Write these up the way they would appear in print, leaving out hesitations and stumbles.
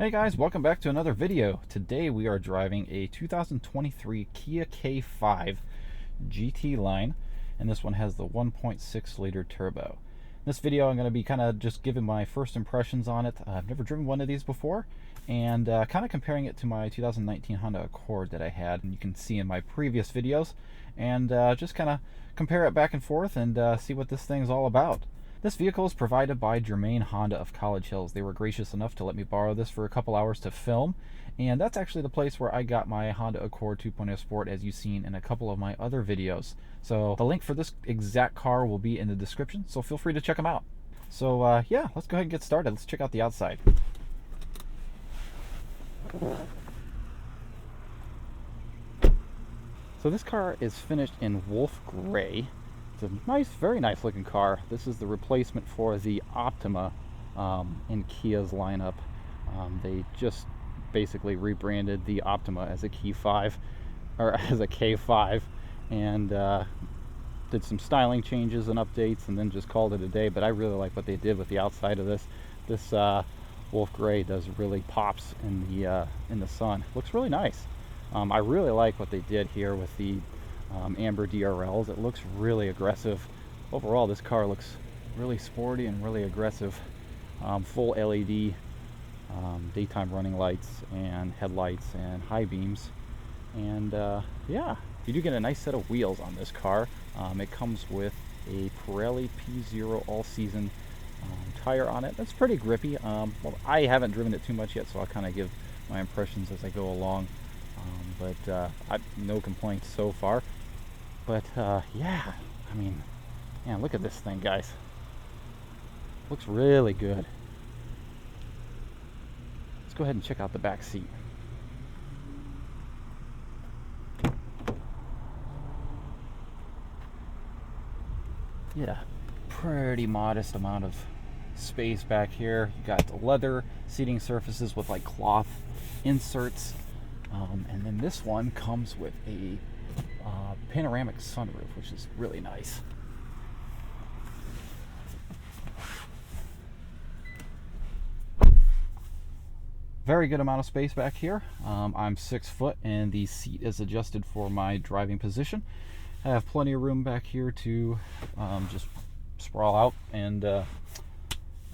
Hey guys, welcome back to another video. Today we are driving a 2023 Kia K5 GT-Line, and this one has the 1.6 liter turbo. In this video I'm going to be kind of just giving my first impressions on it. I've never driven one of these before, and kind of comparing it to my 2019 Honda Accord that I had, and you can see in my previous videos, and just kind of compare it back and forth and see what this thing's all about. This vehicle is provided by Germain Honda of College Hills. They were gracious enough to let me borrow this for a couple hours to film, and that's actually the place where I got my Honda Accord 2.0 Sport, as you've seen in a couple of my other videos. So the link for this exact car will be in the description, so feel free to check them out. So yeah, let's go ahead and get started. Let's check out the outside. So this car is finished in wolf gray. It's a nice, very nice looking car. This is the replacement for the Optima in Kia's lineup. They just basically rebranded the Optima as a K5, and did some styling changes and updates, and then just called it a day. But I really like what they did with the outside of this. This wolf gray does really pops in the sun. Looks really nice. I really like what they did here with the amber DRLs. It looks really aggressive. Overall, this car looks really sporty and really aggressive. Full LED daytime running lights and headlights and high beams, and yeah, you do get a nice set of wheels on this car. It comes with a Pirelli P0 all-season tire on it. That's pretty grippy. Well, I haven't driven it too much yet, so I'll kind of give my impressions as I go along. But no complaints so far. But yeah, I mean, man, look at this thing, guys. Looks really good. Let's go ahead and check out the back seat. Yeah, pretty modest amount of space back here. You got the leather seating surfaces with like cloth inserts. And then this one comes with a panoramic sunroof, which is really nice. Very good amount of space back here. I'm 6 foot, and the seat is adjusted for my driving position. I have plenty of room back here to just sprawl out and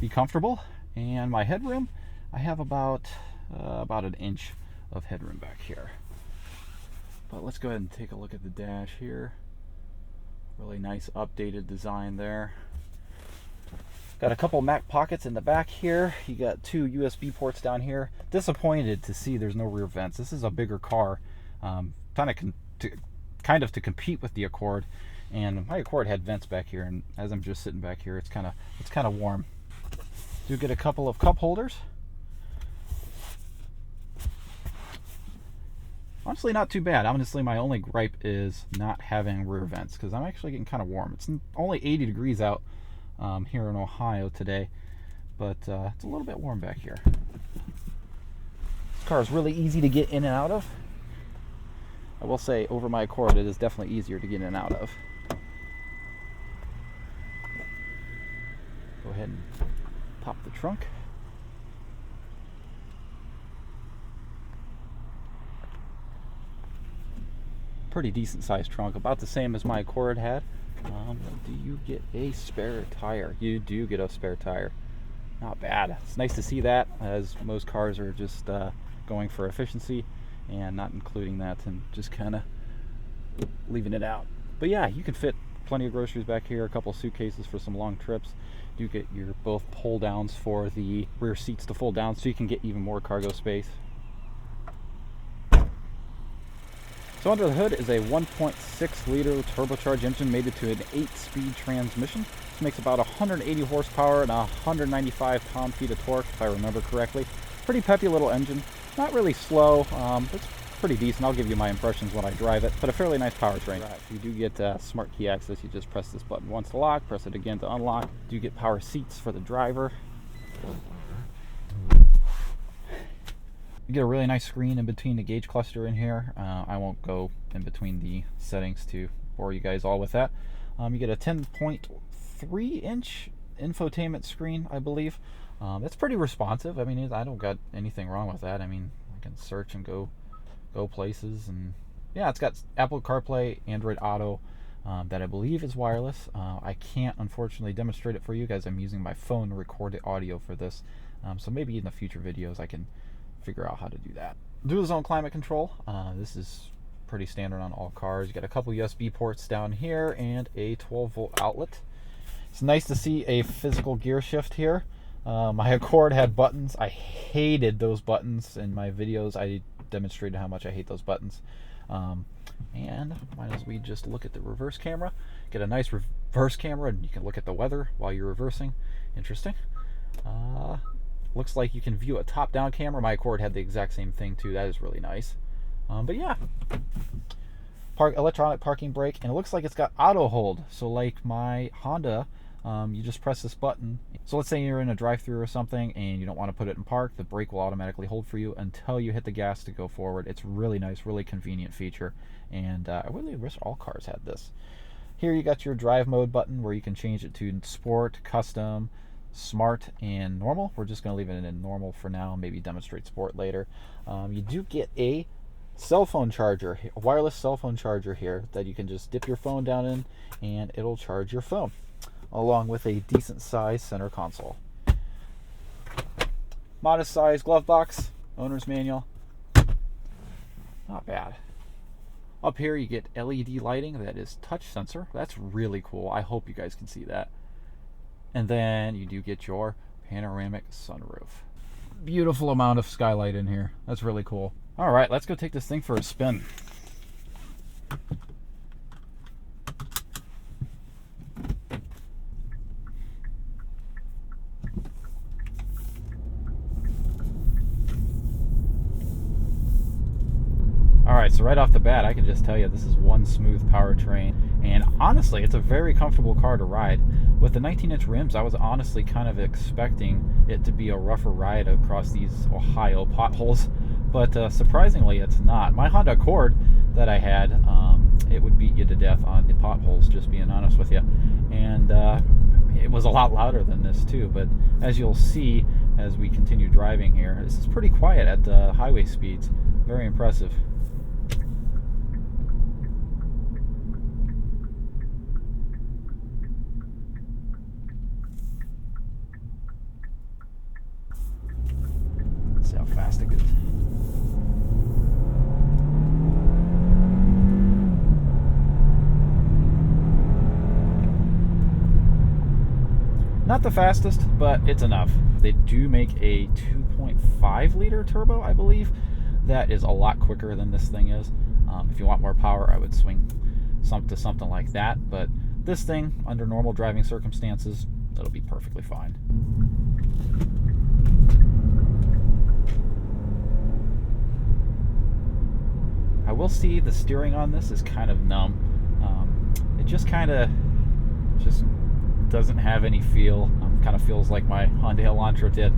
be comfortable. And my headroom, I have about an inch of headroom back here. But let's go ahead and take a look at the dash here. Really nice updated design there. Got a couple Mac pockets in the back here. You got 2 USB ports down here. Disappointed to see there's no rear vents. This is a bigger car, kind of to compete with the Accord. And my Accord had vents back here, and as I'm just sitting back here, it's kind of warm. Do get a couple of cup holders. Honestly, not too bad. Honestly, my only gripe is not having rear vents, because I'm actually getting kind of warm. It's only 80 degrees out here in Ohio today, but it's a little bit warm back here. This car is really easy to get in and out of. I will say, over my Accord, it is definitely easier to get in and out of. Go ahead and pop the trunk. Pretty decent sized trunk, about the same as my Accord had. Do you get a spare tire? You do get a spare tire. Not bad. It's nice to see that, as most cars are just going for efficiency and not including that and just kind of leaving it out. But yeah, you can fit plenty of groceries back here, a couple of suitcases for some long trips. You get your both pull downs for the rear seats to fold down, so you can get even more cargo space. So under the hood is a 1.6 liter turbocharged engine mated to an 8-speed transmission. This makes about 180 horsepower and 195 pound-feet of torque, if I remember correctly. Pretty peppy little engine. Not really slow. It's pretty decent. I'll give you my impressions when I drive it, but a fairly nice powertrain. Right. You do get smart key access. You just press this button once to lock, press it again to unlock. You get power seats for the driver. You get a really nice screen in between the gauge cluster in here. I won't go in between the settings to bore you guys all with that. You get a 10.3 inch infotainment screen, I believe. It's pretty responsive. I mean, I don't got anything wrong with that. I mean, I can search and go places, and yeah, it's got Apple CarPlay, Android Auto, that I believe is wireless. I can't unfortunately demonstrate it for you guys. I'm using my phone to record the audio for this, so maybe in the future videos I can figure out how to do that. Dual zone climate control. This is pretty standard on all cars. You got a couple USB ports down here and a 12-volt outlet. It's nice to see a physical gear shift here. My Accord had buttons. I hated those buttons. In my videos I demonstrated how much I hate those buttons. And might as we just look at the reverse camera. Get a nice reverse camera and you can look at the weather while you're reversing. Interesting. Looks like you can view a top-down camera. My Accord had the exact same thing too. That is really nice. But yeah, electronic parking brake, and it looks like it's got auto hold. So like my Honda, you just press this button. So let's say you're in a drive-thru or something and you don't want to put it in park, the brake will automatically hold for you until you hit the gas to go forward. It's really nice, really convenient feature, and I really wish all cars had this. Here you got your drive mode button where you can change it to sport, custom, smart, and normal. We're just going to leave it in normal for now, maybe demonstrate sport later. You do get a cell phone charger, a wireless cell phone charger here that you can just dip your phone down in and it'll charge your phone, along with a decent sized center console. Modest size glove box, owner's manual, not bad. Up here you get LED lighting that is touch sensor. That's really cool. I hope you guys can see that. And then you do get your panoramic sunroof. Beautiful amount of skylight in here. That's really cool. All right, let's go take this thing for a spin. Alright, so right off the bat, I can just tell you this is one smooth powertrain, and honestly, it's a very comfortable car to ride. With the 19-inch rims, I was honestly kind of expecting it to be a rougher ride across these Ohio potholes, but surprisingly, it's not. My Honda Accord that I had, it would beat you to death on the potholes, just being honest with you, and it was a lot louder than this too, but as you'll see as we continue driving here, this is pretty quiet at the highway speeds. Very impressive. See how fast it goes. Not the fastest, but it's enough. They do make a 2.5 liter turbo, I believe. That is a lot quicker than this thing is. If you want more power, I would swing to something like that, but this thing, under normal driving circumstances, it'll be perfectly fine. I will see the steering on this is kind of numb. It just doesn't have any feel. Kind of feels like my Hyundai Elantra did.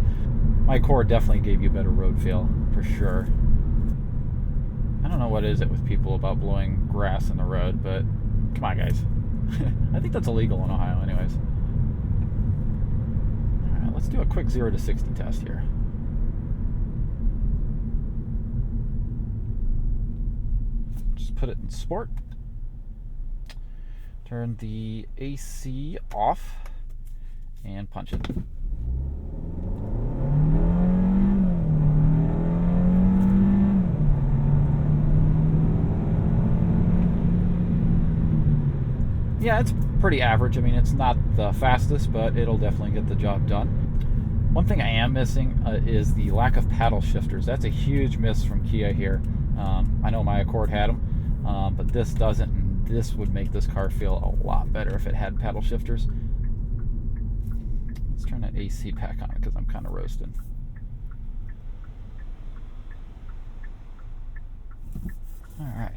My Accord definitely gave you better road feel, for sure. I don't know what is it with people about blowing grass in the road, but come on, guys. I think that's illegal in Ohio anyways. All right, let's do a quick 0 to 60 test here. Just put it in sport. Turn the AC off and punch it. Yeah, it's pretty average. I mean, it's not the fastest, but it'll definitely get the job done. One thing I am missing is the lack of paddle shifters. That's a huge miss from Kia here. I know my Accord had them, but this doesn't, and this would make this car feel a lot better if it had paddle shifters. Let's turn that AC back on because I'm kind of roasting. All right.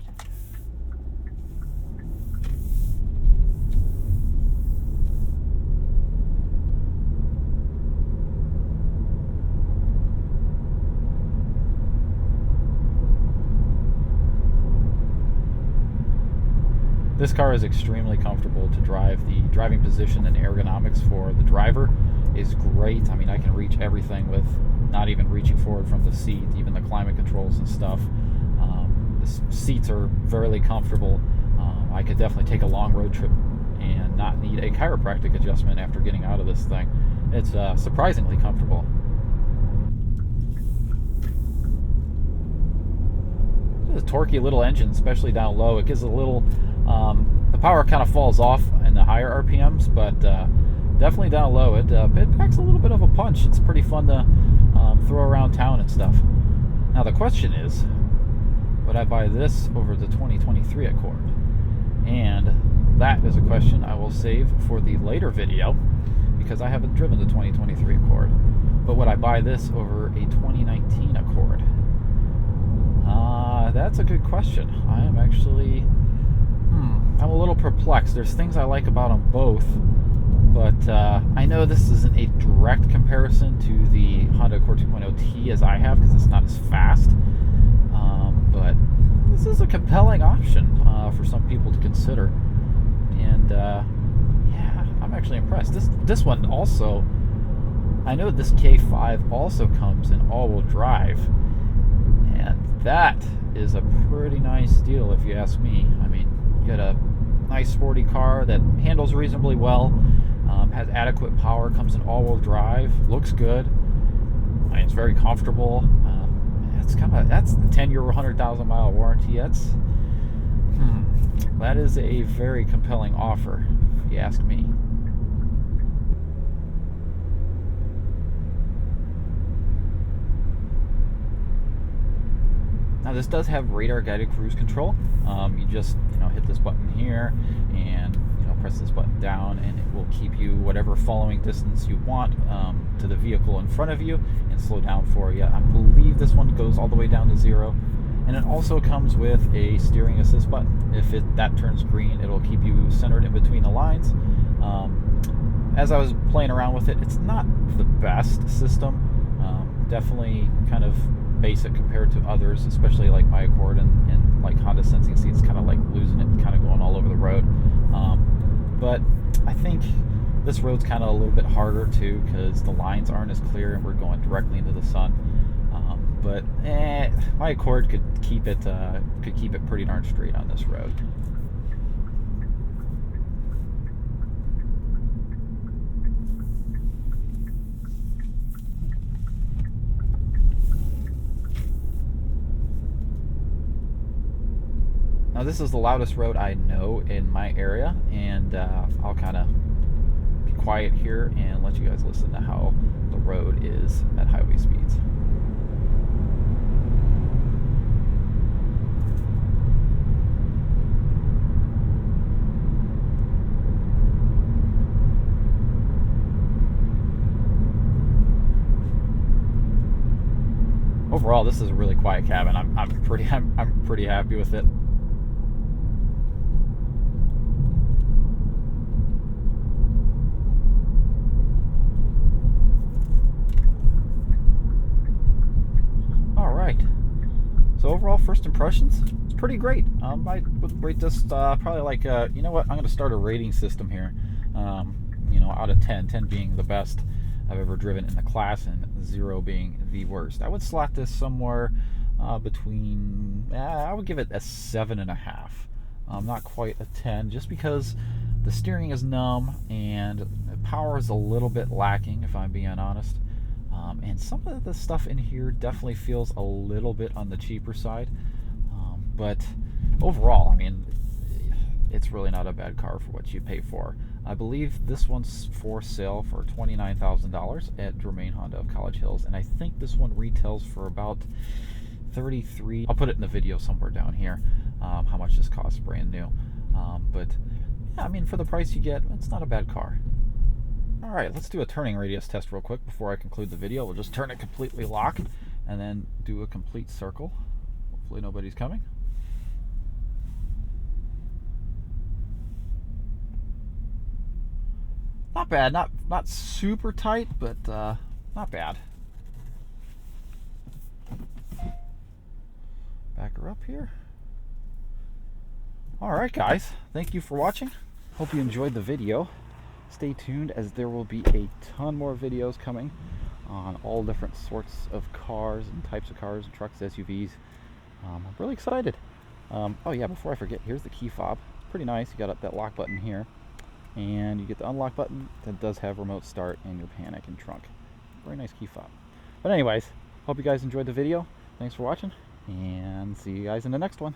This car is extremely comfortable to drive. The driving position and ergonomics for the driver is great. I mean, I can reach everything with not even reaching forward from the seat, even the climate controls and stuff. The seats are very comfortable. I could definitely take a long road trip and not need a chiropractic adjustment after getting out of this thing. It's surprisingly comfortable. It's a torquey little engine, especially down low. It gives a little, the power kind of falls off in the higher RPMs, but definitely down low, it packs a little bit of a punch. It's pretty fun to throw around town and stuff. Now the question is, would I buy this over the 2023 Accord? And that is a question I will save for the later video, because I haven't driven the 2023 Accord. But would I buy this over a 2019 Accord? That's a good question. I am actually, I'm a little perplexed. There's things I like about them both, but I know this isn't a direct comparison to the Honda Accord 2.0T as I have, because it's not as fast. But this is a compelling option for some people to consider, and yeah, I'm actually impressed. This one also, I know this K5 also comes in all-wheel drive, and that is a pretty nice deal if you ask me. I mean, you got a nice sporty car that handles reasonably well, has adequate power, comes in all-wheel drive, looks good. I mean, it's very comfortable. That's the 10-year, 100,000-mile warranty. That is a very compelling offer, if you ask me. Now this does have radar guided cruise control. You just hit this button here and press this button down, and it will keep you whatever following distance you want to the vehicle in front of you and slow down for you. I believe this one goes all the way down to 0, and it also comes with a steering assist button. If that turns green, it'll keep you centered in between the lines. As I was playing around with it, it's not the best system. Definitely kind of basic compared to others, especially like my Accord and like Honda sensing seats, kind of like losing it and kind of going all over the road. But I think this road's kind of a little bit harder too, because the lines aren't as clear and we're going directly into the sun. But my Accord could keep it pretty darn straight on this road. Now this is the loudest road I know in my area, and I'll kind of be quiet here and let you guys listen to how the road is at highway speeds. Overall, this is a really quiet cabin. I'm pretty happy with it. So overall, first impressions, it's pretty great. I would rate this probably like, you know what, I'm going to start a rating system here. Out of 10, 10 being the best I've ever driven in the class and 0 being the worst. I would slot this somewhere between, I would give it a 7.5. Not quite a 10, just because the steering is numb and the power is a little bit lacking, if I'm being honest. And some of the stuff in here definitely feels a little bit on the cheaper side. But overall, I mean, it's really not a bad car for what you pay for. I believe this one's for sale for $29,000 at Germain Honda of College Hills, and I think this one retails for about $33,000. I'll put it in the video somewhere down here, how much this costs brand new. But yeah, I mean, for the price you get, it's not a bad car. Alright, let's do a turning radius test real quick before I conclude the video. We'll just turn it completely lock and then do a complete circle. Hopefully nobody's coming. Not bad, not super tight, but not bad. Back her up here. Alright guys, thank you for watching. Hope you enjoyed the video. Stay tuned as there will be a ton more videos coming on all different sorts of cars and types of cars, trucks, SUVs. I'm really excited. Oh yeah, before I forget, here's the key fob. It's pretty nice. You got that lock button here, and you get the unlock button that does have remote start and your panic and trunk. Very nice key fob. But anyways, hope you guys enjoyed the video. Thanks for watching, and see you guys in the next one.